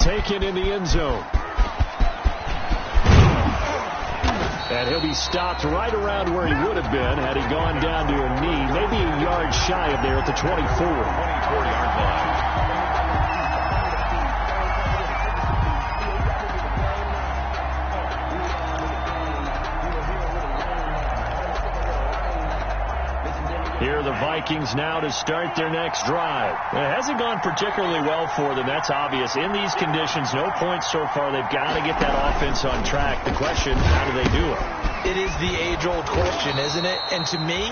taken in the end zone. And he'll be stopped right around where he would have been had he gone down to a knee, maybe a yard shy of there at the 24. 24-yard line. Here are the Vikings now to start their next drive. It hasn't gone particularly well for them. That's obvious. In these conditions, no points so far. They've got to get that offense on track. The question, how do they do it? It is the age-old question, isn't it? And to me,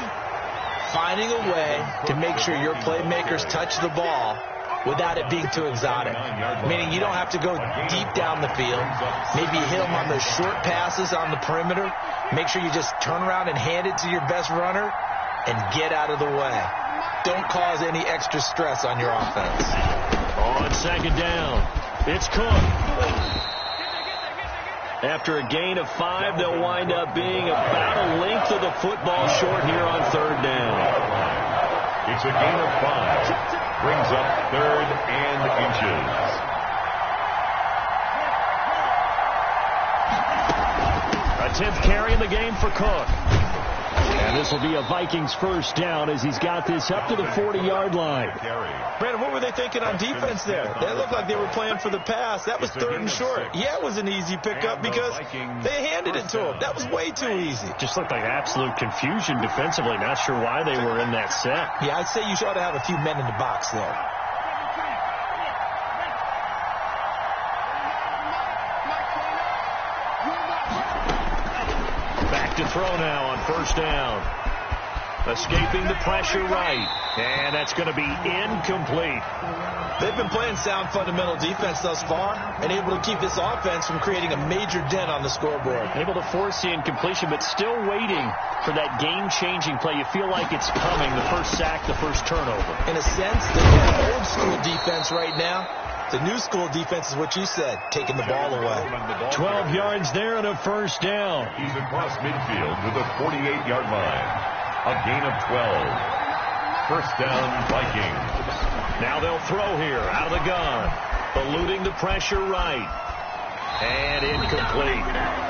finding a way to make sure your playmakers touch the ball without it being too exotic. Meaning you don't have to go deep down the field. Maybe hit them on those short passes on the perimeter. Make sure you just turn around and hand it to your best runner and get out of the way. Don't cause any extra stress on your offense. On second down, it's Cook. After a gain of 5, they'll wind up being about a length of the football short here on third down. It's a gain of 5. Brings up 3rd and inches. A 10th carry in the game for Cook. And this will be a Vikings first down as he's got this up to the 40-yard line. Brandon, what were they thinking on defense there? They looked like they were playing for the pass. That was 3rd and short. Yeah, it was an easy pickup because they handed it to him. That was way too easy. Just looked like absolute confusion defensively. Not sure why they were in that set. Yeah, I'd say you ought to have a few men in the box there. To throw now on first down. Escaping the pressure right. And that's going to be incomplete. They've been playing sound fundamental defense thus far and able to keep this offense from creating a major dent on the scoreboard. Able to force the incompletion, but still waiting for that game-changing play. You feel like it's coming, the first sack, the first turnover. In a sense, they're playing old-school defense right now. The new school defense is what you said, taking the ball away. 12 yards there and a first down. He's across midfield to the 48-yard line. A gain of 12. First down, Vikings. Now they'll throw here out of the gun. Eluding the pressure right. And incomplete.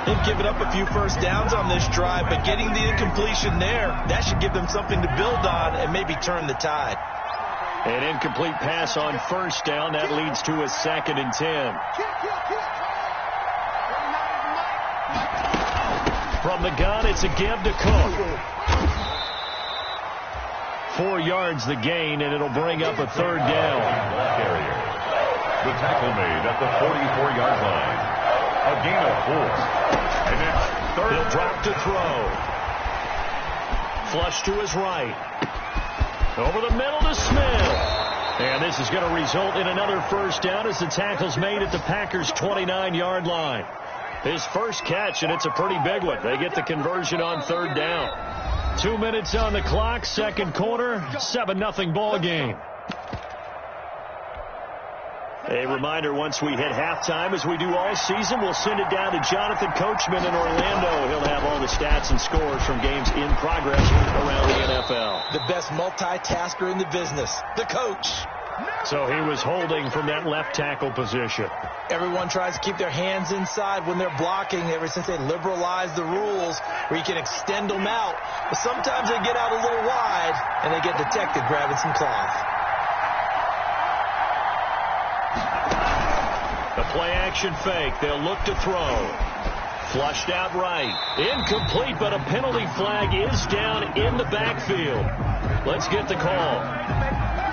They've given up a few first downs on this drive, but getting the incompletion there, that should give them something to build on and maybe turn the tide. An incomplete pass on first down. That leads to a 2nd and 10. From the gun, it's a give to Cook. 4 yards the gain, and it'll bring up a 3rd down. The tackle made at the 44-yard line. A gain of 4. And it's 3rd. He'll drop to throw. Flush to his right. Over the middle to Smith. And this is going to result in another first down as the tackle's made at the Packers' 29-yard line. His first catch, and it's a pretty big one. They get the conversion on 3rd down. 2 minutes on the clock, second quarter, 7-0 ball game. A reminder, once we hit halftime, as we do all season, we'll send it down to Jonathan Coachman in Orlando. He'll have all the stats and scores from games in progress around the NFL. The best multitasker in the business, the coach. So he was holding from that left tackle position. Everyone tries to keep their hands inside when they're blocking ever since they liberalized the rules where you can extend them out. But sometimes they get out a little wide and they get detected grabbing some cloth. The play-action fake. They'll look to throw. Flushed out right. Incomplete, but a penalty flag is down in the backfield. Let's get the call.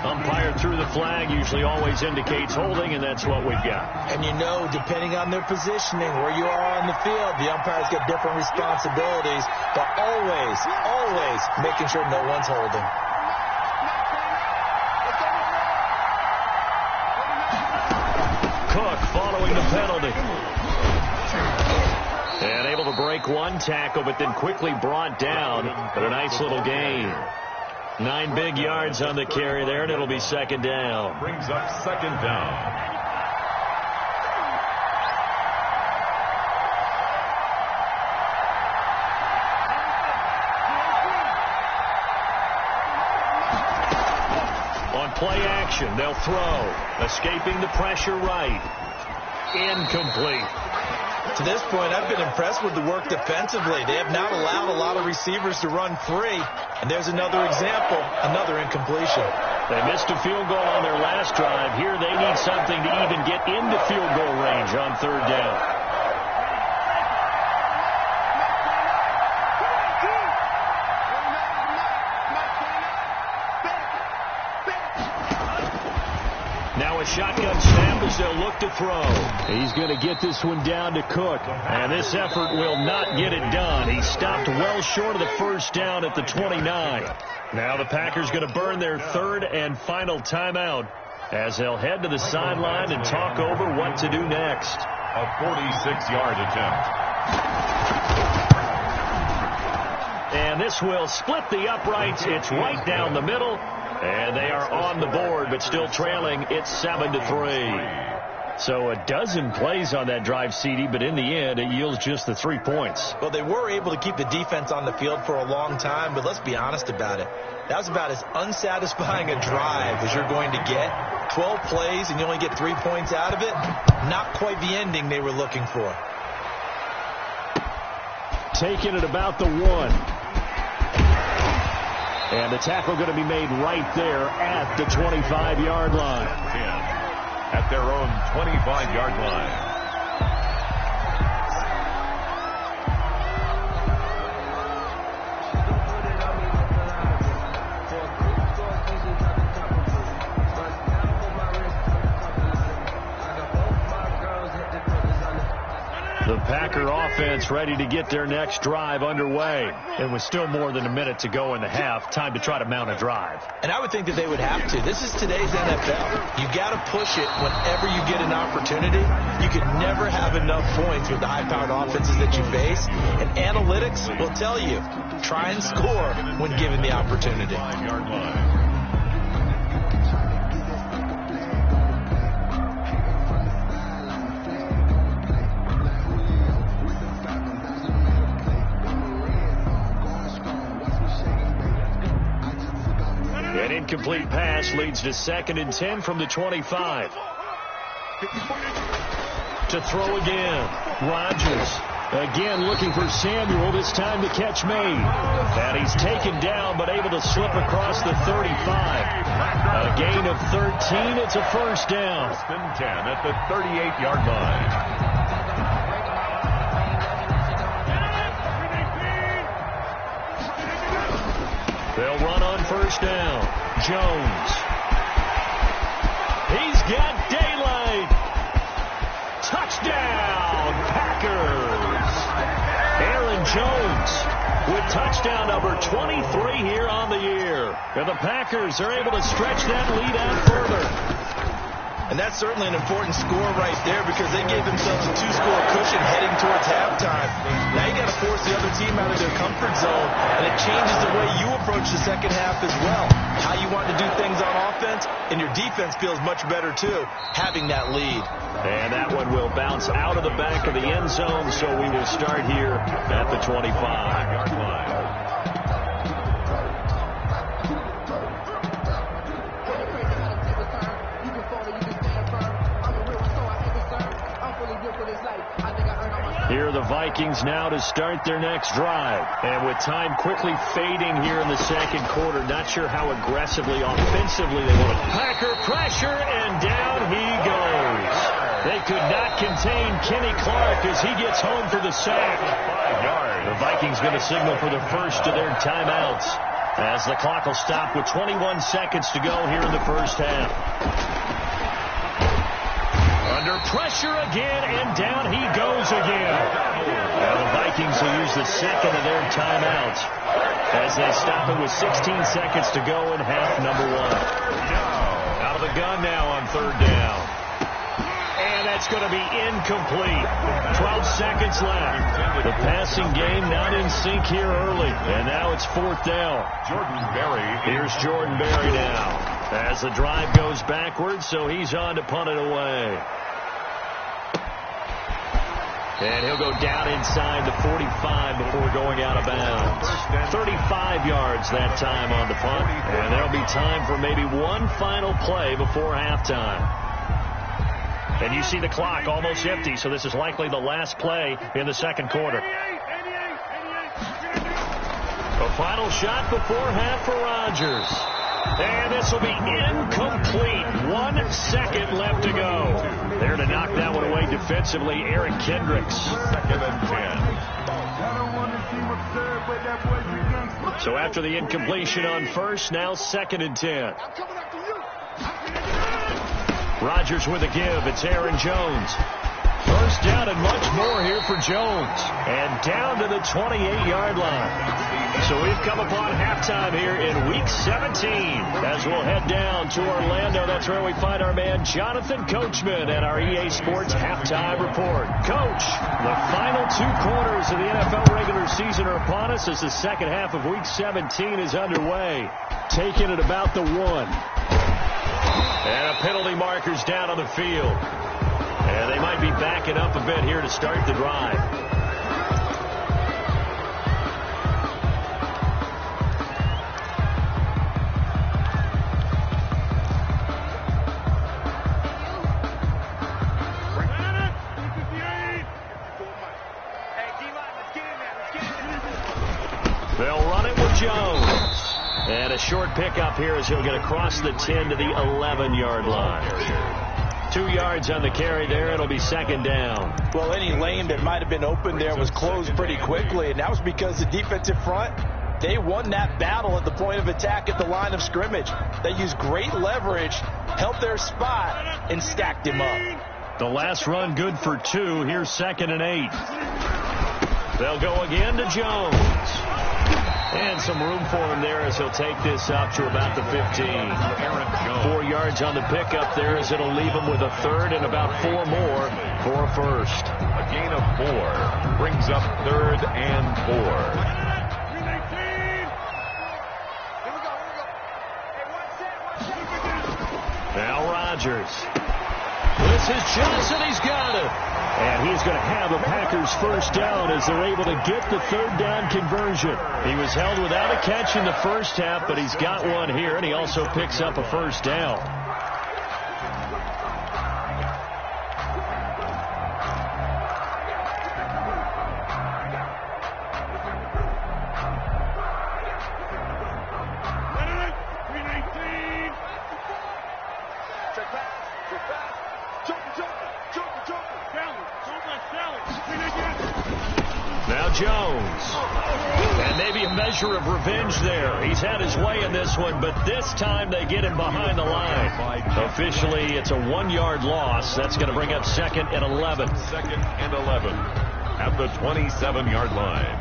Umpire threw the flag, usually always indicates holding, and that's what we've got. And you know, depending on their positioning, where you are on the field, the umpires get different responsibilities, but always making sure no one's holding. Cook following the penalty. And able to break one tackle, but then quickly brought down. But a nice little gain. 9 big yards on the carry there, and it'll be 2nd down. Brings up 2nd down. On play action, they'll throw. Escaping the pressure right. incomplete. To this point, I've been impressed with the work defensively. They have not allowed a lot of receivers to run free. And there's another example, another incompletion. They missed a field goal on their last drive. Here they need something to even get into field goal range on third down. Now a shotgun snap as they'll look to throw. He's going to get this one down to Cook. And this effort will not get it done. He stopped well short of the first down at the 29. Now the Packers going to burn their third and final timeout as they'll head to the sideline and talk over what to do next. A 46-yard attempt. And this will split the uprights. It's right down the middle. And they are on the board, but still trailing. It's 7-3. So a dozen plays on that drive, CD, but in the end, it yields just the 3 points. Well, they were able to keep the defense on the field for a long time, but let's be honest about it. That was about as unsatisfying a drive as you're going to get. 12 plays, and you only get 3 points out of it. Not quite the ending they were looking for. Taking it about the 1. And the tackle going to be made right there at the 25-yard line. At their own 25-yard line. The Packer offense ready to get their next drive underway. And with still more than a minute to go in the half, time to try to mount a drive. And I would think that they would have to. This is today's NFL. You got to push it whenever you get an opportunity. You can never have enough points with the high-powered offenses that you face. And analytics will tell you, try and score when given the opportunity. 5-yard line. An incomplete pass leads to 2nd and 10 from the 25. To throw again. Rodgers again looking for Samuel, this time the catch made. And he's taken down but able to slip across the 35. A gain of 13. It's a first down. 10 at the 38-yard line. They'll run on first down. Jones. He's got daylight. Touchdown, Packers. Aaron Jones with touchdown number 23 here on the year. And the Packers are able to stretch that lead out further. And that's certainly an important score right there because they gave themselves a 2-score cushion heading towards halftime. Now you got to force the other team out of their comfort zone, and it changes the way you approach the second half as well. How you want to do things on offense, and your defense feels much better too, having that lead. And that one will bounce out of the back of the end zone, so we will start here at the 25-yard line. Here are the Vikings now to start their next drive. And with time quickly fading here in the second quarter, not sure how aggressively, offensively they want to. Packer pressure, and down he goes. They could not contain Kenny Clark as he gets home for the sack. 5 yards. The Vikings going to signal for the first of their timeouts as the clock will stop with 21 seconds to go here in the first half. Under pressure again, and down he goes again. Now the Vikings will use the second of their timeouts as they stop it with 16 seconds to go in half number 1. Out of the gun now on third down. And that's going to be incomplete. 12 seconds left. The passing game not in sync here early. And now it's fourth down. Jordan Berry. Here's Jordan Berry now as the drive goes backwards, so he's on to punt it away. And he'll go down inside the 45 before going out of bounds. 35 yards that time on the punt. And there'll be time for maybe one final play before halftime. And you see the clock almost empty, so this is likely the last play in the second quarter. A final shot before half for Rodgers. And this will be incomplete. 1 second left to go. There to knock that one away defensively, Eric Kendricks. 2nd and 10. So after the incompletion on first, now 2nd and 10. Rodgers with a give. It's Aaron Jones. First down and much more here for Jones. And down to the 28-yard line. So we've come upon halftime here in Week 17 as we'll head down to Orlando. That's where we find our man Jonathan Coachman at our EA Sports Halftime Report. Coach, the final 2 quarters of the NFL regular season are upon us as the second half of Week 17 is underway. Taking it about the 1. And a penalty marker's down on the field. And they might be backing up a bit here to start the drive. They'll run it with Jones. And a short pickup here as he'll get across the 10 to the 11-yard line. 2 yards on the carry there. It'll be 2nd down. Well, any lane that might have been open there was closed pretty quickly, and that was because the defensive front, they won that battle at the point of attack at the line of scrimmage. They used great leverage, held their spot, and stacked him up. The last run good for 2. Here's 2nd and 8. They'll go again to Jones. And some room for him there as he'll take this up to about the 15. 4 yards on the pickup there as it'll leave him with a 3rd and about 4 more for a first. A gain of 4 brings up 3rd and 4. Now Rodgers. This is Johnson. He's got it. And he's going to have a Packers first down as they're able to get the 3rd down conversion. He was held without a catch in the first half, but he's got one here, and he also picks up a first down. Now Jones. And maybe a measure of revenge there. He's had his way in this one, but this time they get him behind the line. Officially, it's a 1-yard loss. That's going to bring up 2nd and 11. 2nd and 11 at the 27-yard line.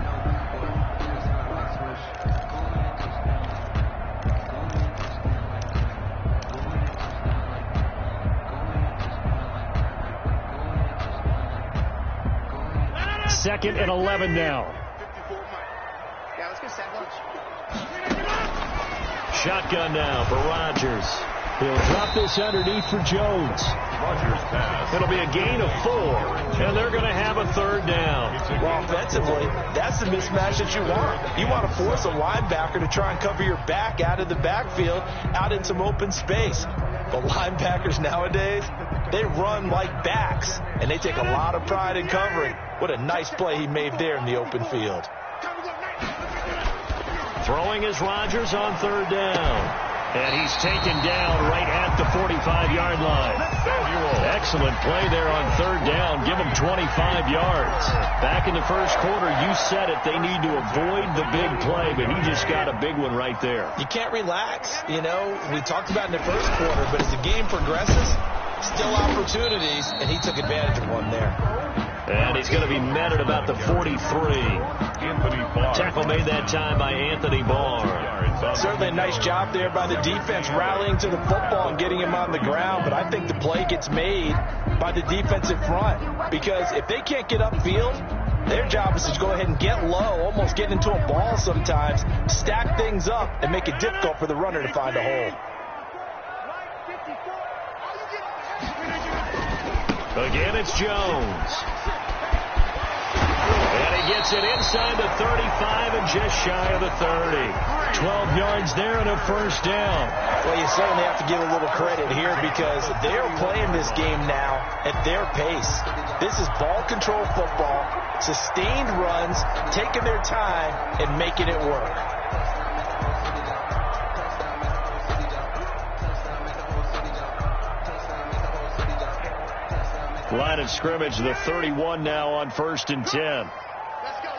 Second and 11 now. Shotgun now for Rodgers. He'll drop this underneath for Jones. Rodgers pass. It'll be a gain of 4, and they're going to have a 3rd down. Well, offensively, that's the mismatch that you want. You want to force a linebacker to try and cover your back out of the backfield, out in some open space. But linebackers nowadays, they run like backs, and they take a lot of pride in covering. What a nice play he made there in the open field. Throwing is Rodgers on 3rd down. And he's taken down right at the 45-yard line. Excellent play there on 3rd down. Give them 25 yards. Back in the first quarter, you said it. They need to avoid the big play, but he just got a big one right there. You can't relax. You know, we talked about in the first quarter, but as the game progresses, still opportunities, and he took advantage of one there. And he's going to be met at about the 43. Tackle made that time by Anthony Barr. Certainly a nice job there by the defense rallying to the football and getting him on the ground, but I think the play gets made by the defensive front because if they can't get upfield, their job is to go ahead and get low, almost get into a ball sometimes, stack things up, and make it difficult for the runner to find a hole. Again, it's Jones. And he he gets it inside the 35 and just shy of the 30. 12 yards there and a first down. Well, you certainly have to give a little credit here because they're playing this game now at their pace. This is ball control football, sustained runs, taking their time and making it work. Line of scrimmage, the 31 now on 1st and 10. Let's go.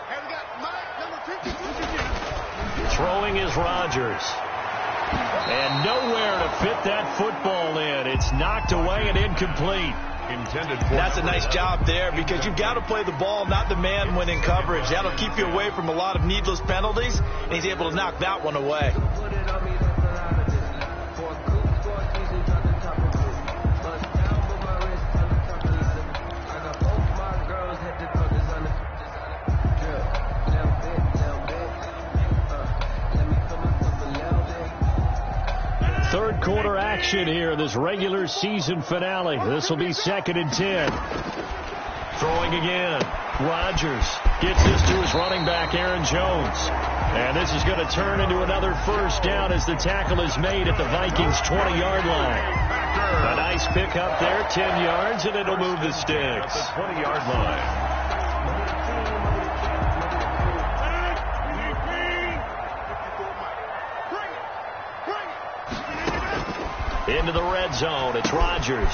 Hey, we got Mike, number 2. Throwing is Rodgers. And nowhere to fit that football in. It's knocked away and incomplete. That's a nice job there because you've got to play the ball, not the man when in coverage. That'll keep you away from a lot of needless penalties, and he's able to knock that one away. Third quarter action here, this regular season finale. This will be 2nd and 10. Throwing again. Rodgers gets this to his running back, Aaron Jones. And this is going to turn into another first down as the tackle is made at the Vikings' 20-yard line. A nice pickup there, 10 yards, and it'll move the sticks. At the 20-yard line. Into the red zone, it's Rodgers.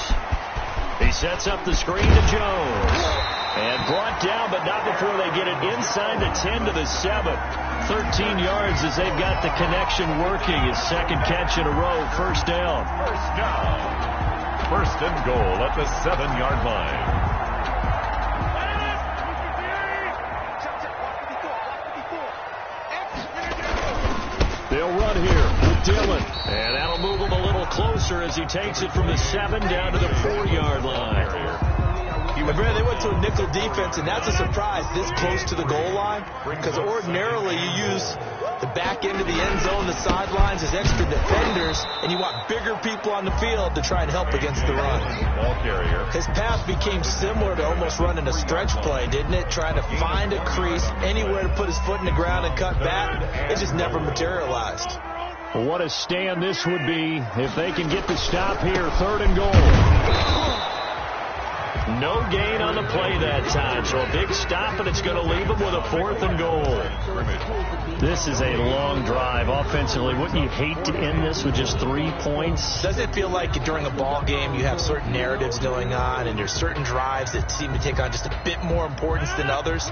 He sets up the screen to Jones. And brought down, but not before they get it inside the 10 to the 7. 13 yards as they've got the connection working. His second catch in a row, first down. First down. First and goal at the 7-yard line. They'll run here with Dillon. And that'll move him a little closer as he takes it from the 7 down to the 4-yard line. They went to a nickel defense, and that's a surprise this close to the goal line because ordinarily you use the back end of the end zone, the sidelines as extra defenders, and you want bigger people on the field to try and help against the run. Ball carrier. His path became similar to almost running a stretch play, didn't it? Trying to find a crease, anywhere to put his foot in the ground and cut back. It just never materialized. What a stand this would be if they can get the stop here, 3rd and goal. No gain on the play that time, so a big stop, and it's going to leave them with a 4th and goal. This is a long drive offensively. Wouldn't you hate to end this with just 3 points? Doesn't it feel like during a ball game you have certain narratives going on, and there's certain drives that seem to take on just a bit more importance than others?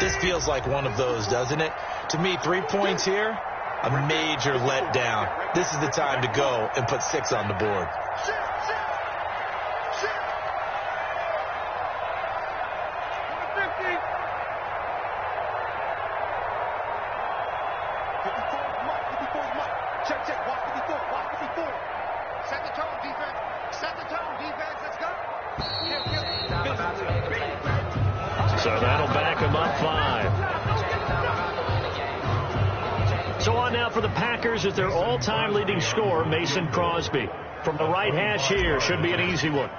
This feels like one of those, doesn't it? To me, 3 points here, a major letdown. This is the time to go and put 6 on the board. So that'll back him up 5. So on now for the Packers at their all-time leading scorer, Mason Crosby. From the right hash here, should be an easy one.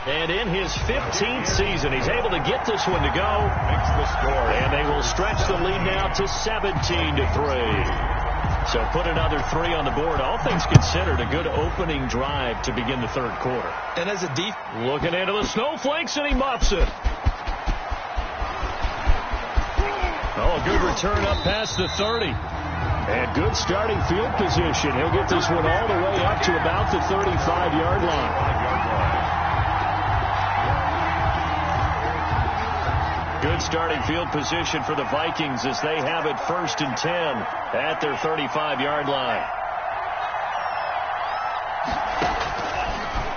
And in his 15th season, he's able to get this one to go. Makes the score. And they will stretch the lead now to 17-3. So put another 3 on the board. All things considered, a good opening drive to begin the 3rd quarter. And as a deep looking into the snowflakes, and he muffs it. Oh, a good return up past the 30. And good starting field position. He'll get this one all the way up to about the 35-yard line. Good starting field position for the Vikings as they have it 1st and 10 at their 35-yard line.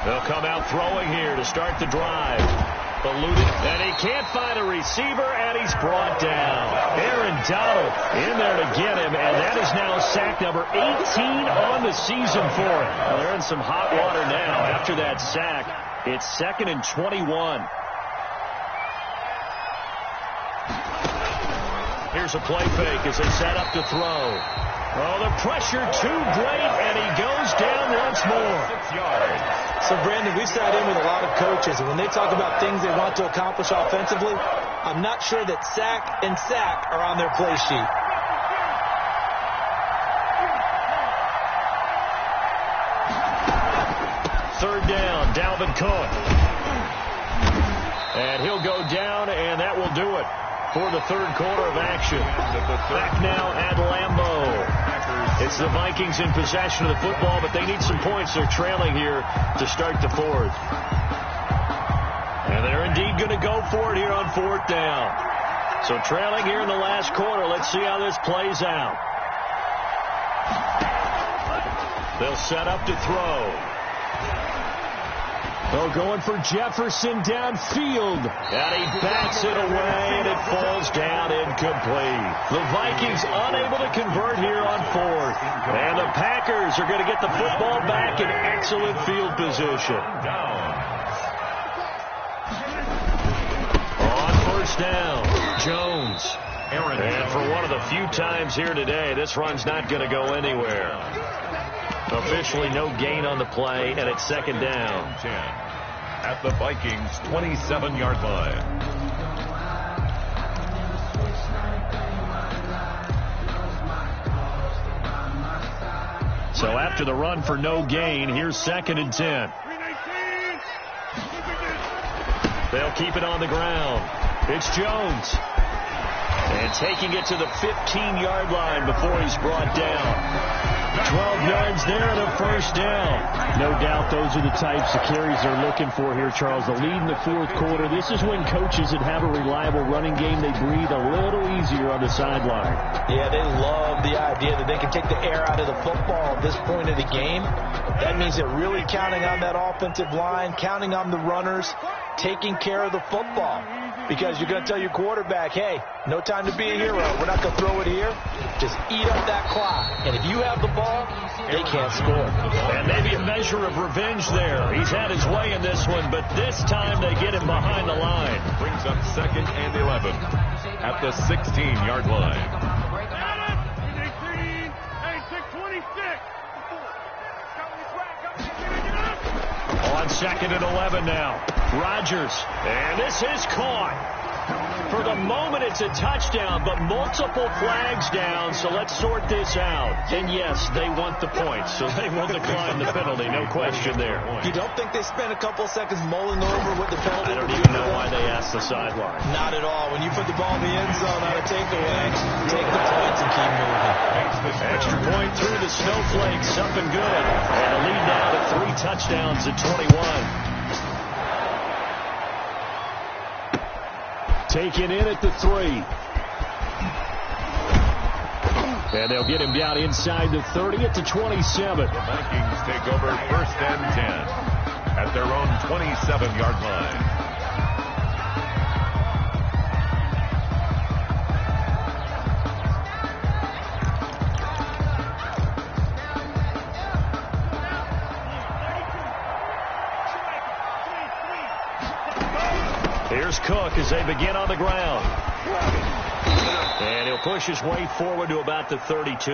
They'll come out throwing here to start the drive. Eluded, and he can't find a receiver, and he's brought down. Aaron Donald in there to get him, and that is now sack number 18 on the season for him. Well, they're in some hot water now after that sack. It's 2nd and 21. Here's a play fake as they set up to throw. Oh, the pressure too great, and he goes down once more. 6 yards. So, Brandon, we sat in with a lot of coaches, and when they talk about things they want to accomplish offensively, I'm not sure that sack and sack are on their play sheet. Third down, Dalvin Cook. And he'll go down, and that will do it for the third quarter of action. Back now at Lambeau. It's the Vikings in possession of the football, but they need some points. They're trailing here to start the fourth. And they're indeed going to go for it here on fourth down. So trailing here in the last quarter. Let's see how this plays out. They'll set up to throw. Oh, going for Jefferson downfield. And he bats it away, and it falls down incomplete. The Vikings unable to convert here on fourth. And the Packers are going to get the football back in excellent field position. On first down, Jones. And for one of the few times here today, this run's not going to go anywhere. Officially no gain on the play, and it's second down. 10 at the Vikings 27-yard line. So after the run for no gain, here's second and 10. They'll keep it on the ground. It's Jones. And taking it to the 15-yard line before he's brought down. 12 yards there and a first down. No doubt those are the types of carries they're looking for here, Charles. The lead in the fourth quarter. This is when coaches that have a reliable running game, they breathe a little easier on the sideline. Yeah, they love the idea that they can take the air out of the football at this point of the game. That means they're really counting on that offensive line, counting on the runners, taking care of the football. Because you're going to tell your quarterback, hey, no time to be a hero. We're not going to throw it here. Just eat up that clock. And if you have the ball, they can't score. And maybe a measure of revenge there. He's had his way in this one, but this time they get him behind the line. Brings up second and 11 at the 16-yard line. On second and 11 now. Rodgers. And this is caught. For the moment, it's a touchdown, but multiple flags down, so let's sort this out. And yes, they want the points, so they will decline the penalty. No question there. You don't think they spent a couple of seconds mulling over what the penalty? I don't even know why they asked the sideline. Not at all. When you put the ball in the end zone on a takeaway, take the points and keep moving. Extra point through the snowflakes, up and good. And a lead now to 3 touchdowns at 21. Taken in at the 3. And they'll get him down inside the 30 at the 27. The Vikings take over first and 10 at their own 27-yard line. Here's Cook as they begin on the ground. And he'll push his way forward to about the 32.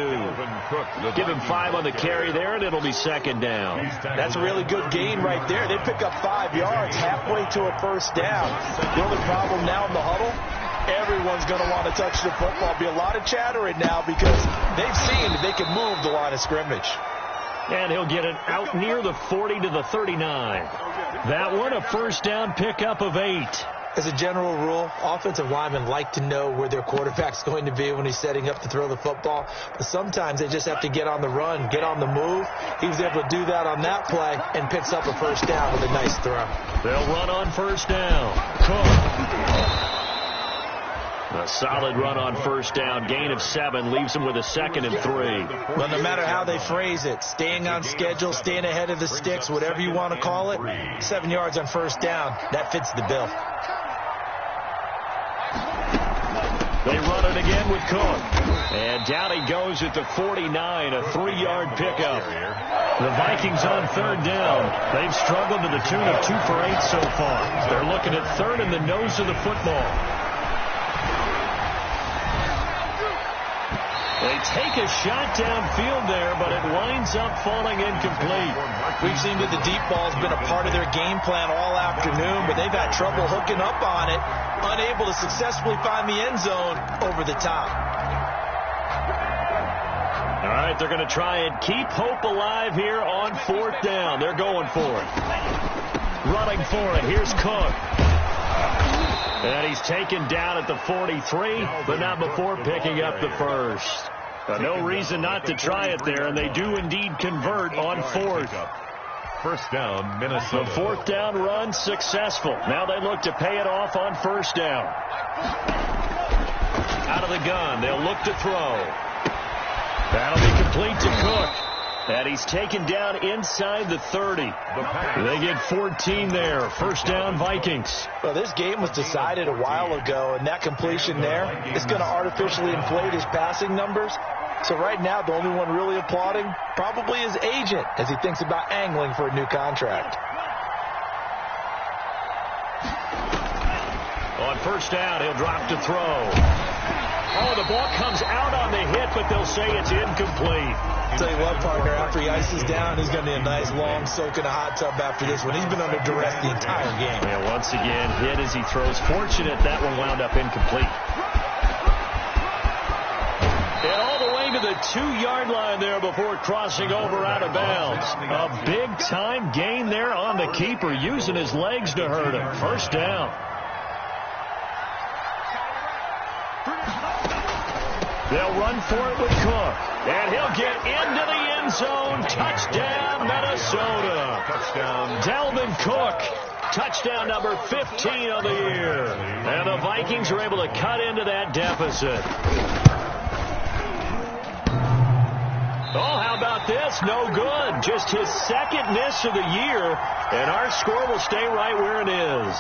Give him 5 on the carry there, and it'll be second down. That's a really good gain right there. They pick up 5 yards halfway to a first down. The only problem now in the huddle, everyone's going to want to touch the football. Be a lot of chattering now because they've seen that they can move the line of scrimmage. And he'll get it out near the 40 to the 39. That one, a first down pickup of 8. As a general rule, offensive linemen like to know where their quarterback's going to be when he's setting up to throw the football. But sometimes they just have to get on the run, get on the move. He was able to do that on that play and picks up a first down with a nice throw. They'll run on first down. Cook. A solid run on first down. Gain of 7 leaves them with a second and 3. Well, no matter how they phrase it, staying on schedule, staying ahead of the sticks, whatever you want to call it, 7 yards on first down, that fits the bill. They run it again with Cook. And down he goes at the 49, a 3-yard pickup. The Vikings on third down. They've struggled to the tune of 2 for 8 so far. They're looking at third in the nose of the football. They take a shot downfield there, but it winds up falling incomplete. We've seen that the deep ball's been a part of their game plan all afternoon, but they've had trouble hooking up on it, unable to successfully find the end zone over the top. All right, they're going to try and keep hope alive here on 4th down. They're going for it. Running for it. Here's Cook. And he's taken down at the 43, but not before picking up the first. No reason not to try it there, and they do indeed convert on 4th. First down, Minnesota. The 4th down run successful. Now they look to pay it off on 1st down. Out of the gun, they'll look to throw. That'll be complete to Cook. And he's taken down inside the 30. They get 14 there. First down, Vikings. Well, this game was decided a while ago, and that completion there is going to artificially inflate his passing numbers. So right now, the only one really applauding probably his agent as he thinks about angling for a new contract. On 1st down, he'll drop to throw. Oh, the ball comes out on the hit, but they'll say it's incomplete. I'll tell you what, partner, after he ices down, he's going to need a nice long soak in a hot tub after this one. He's been under duress the entire game. Yeah, once again, hit as he throws. Fortunate that one wound up incomplete. And all the way to the 2-yard line there before crossing over out of bounds. A big-time gain there on the keeper, using his legs to hurt him. First down. They'll run for it with Cook. And he'll get into the end zone. Touchdown, Minnesota. Touchdown. Dalvin Cook. Touchdown number 15 of the year. And the Vikings are able to cut into that deficit. Oh, how about this? No good. Just his 2nd miss of the year. And our score will stay right where it is.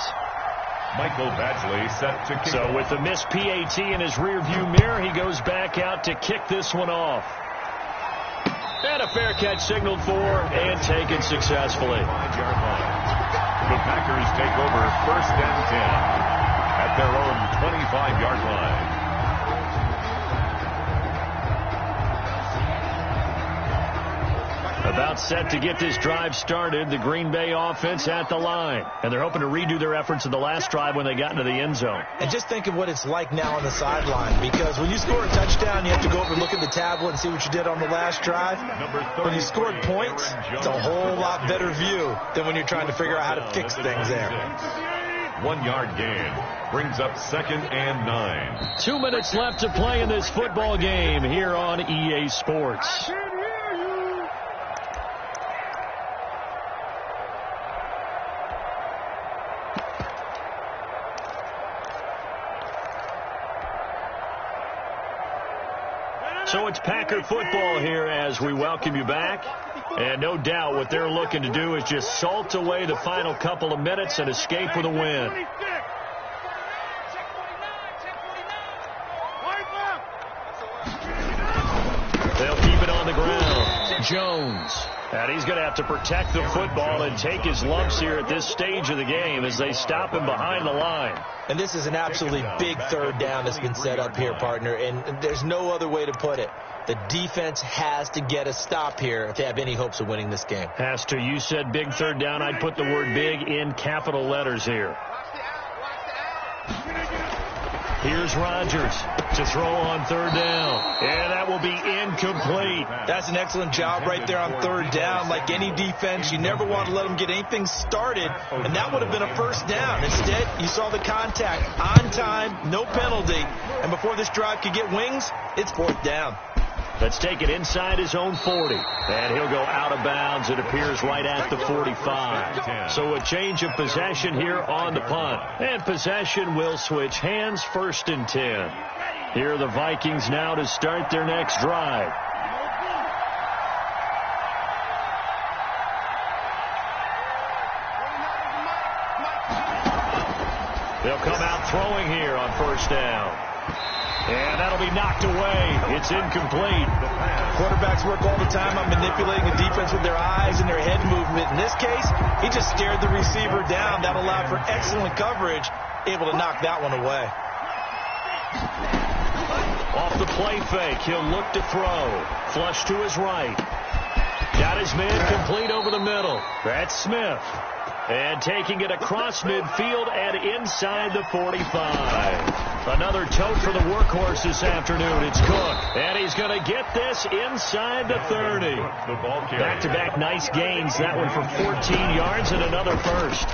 Michael Badgley set to kick. So with the missed PAT in his rearview mirror, he goes back out to kick this one off. And a fair catch signaled for and taken successfully. 5-yard line. The Packers take over 1st and 10 at their own 25-yard line. About set to get this drive started, the Green Bay offense at the line. And they're hoping to redo their efforts in the last drive when they got into the end zone. And just think of what it's like now on the sideline, because when you score a touchdown, you have to go over and look at the tablet and see what you did on the last drive. When you scored points, it's a whole lot better view than when you're trying to figure out how to fix things there. 1-yard gain brings up 2nd and 9. 2 minutes left to play in this football game here on EA Sports. So it's Packer football here as we welcome you back. And no doubt what they're looking to do is just salt away the final couple of minutes and escape with a win. They'll keep it on the ground. Jones. And he's going to have to protect the football and take his lumps here at this stage of the game as they stop him behind the line. And this is an absolutely big 3rd down that's been set up here, partner, and there's no other way to put it. The defense has to get a stop here if they have any hopes of winning this game. Has to. You said big 3rd down. I'd put the word big in capital letters here. Here's Rodgers to throw on 3rd down. And that will be incomplete. That's an excellent job right there on 3rd down. Like any defense, you never want to let them get anything started, and that would have been a 1st down. Instead, you saw the contact on time, no penalty, and before this drive could get wings, it's 4th down. Let's take it inside his own 40. And he'll go out of bounds. It appears right at the 45. So a change of possession here on the punt. And possession will switch hands. 1st and 10. Here are the Vikings now to start their next drive. They'll come out throwing here on 1st down. And that'll be knocked away. It's incomplete. Quarterbacks work all the time on manipulating the defense with their eyes and their head movement. In this case, he just stared the receiver down. That allowed for excellent coverage, able to knock that one away. Off the play fake, he'll look to throw. Flush to his right. Got his man complete over the middle. That's Smith. And taking it across midfield and inside the 45. Another tote for the workhorse this afternoon. It's Cook. And he's going to get this inside the 30. Back-to-back nice gains. That one for 14 yards and another first.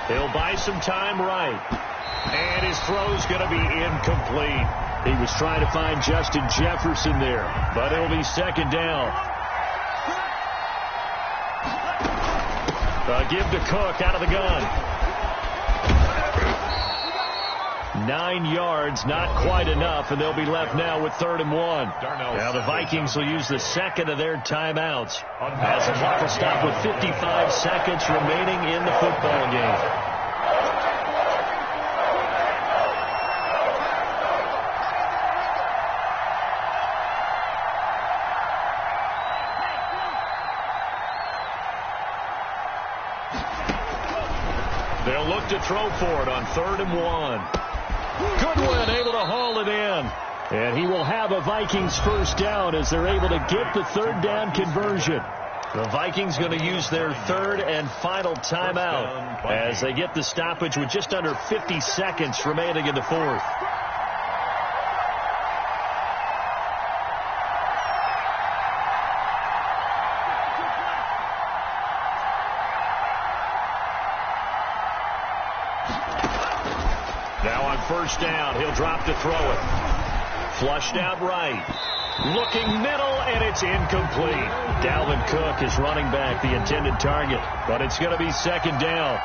He'll buy some time right. And his throw's going to be incomplete. He was trying to find Justin Jefferson there, but it'll be second down. Give to Cook out of the gun. 9 yards, not quite enough, and they'll be left now with 3rd and 1. Now the Vikings will use the second of their timeouts as the clock will stop with 55 seconds remaining in the football game. They'll look to throw for it on 3rd and 1. Goodwin able to haul it in. And he will have a Vikings first down as they're able to get the 3rd down conversion. The Vikings going to use their 3rd and final timeout as they get the stoppage with just under 50 seconds remaining in the 4th. Now on 1st down, he'll drop to throw it. Flushed out right. Looking middle, and it's incomplete. Dalvin Cook is running back, the intended target, but it's going to be 2nd down.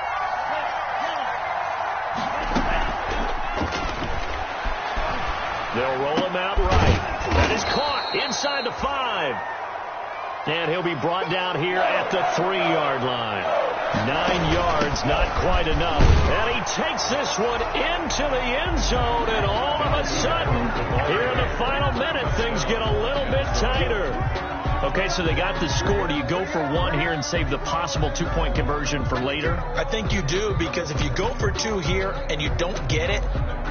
They'll roll him out right. That is caught inside the 5. And he'll be brought down here at the 3-yard line. 9 yards, not quite enough. And he takes this one into the end zone, and all of a sudden, here in the final minute, things get a little bit tighter. Okay, so they got the score. Do you go for 1 here and save the possible 2-point conversion for later? I think you do, because if you go for 2 here and you don't get it,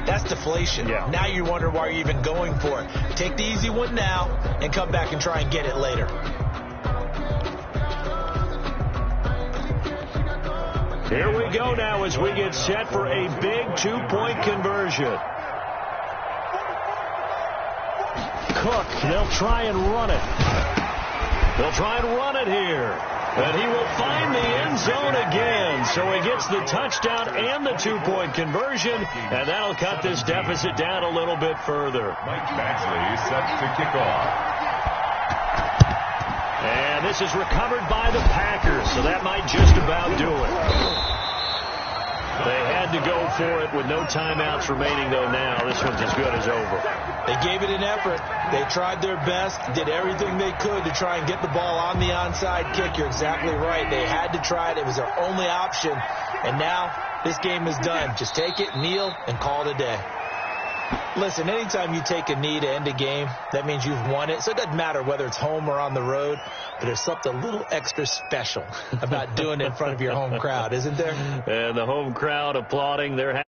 that's deflation. Yeah. Now you wonder why you're even going for it. Take the easy one now and come back and try and get it later. Here we go now as we get set for a big 2-point conversion. Cook, they'll try and run it. They'll try and run it here. And he will find the end zone again. So he gets the touchdown and the 2-point conversion, and that'll cut this deficit down a little bit further. Mike Baxley set to kick off. And this is recovered by the Packers, so that might just about do it. They had to go for it with no timeouts remaining, though. Now this one's as good as over. They gave it an effort. They tried their best, did everything they could to try and get the ball on the onside kick. You're exactly right. They had to try it. It was their only option. And now this game is done. Just take it, kneel, and call it a day. Listen, anytime you take a knee to end a game, that means you've won it. So it doesn't matter whether it's home or on the road, but there's something a little extra special about doing it in front of your home crowd, isn't there? And the home crowd applauding. They're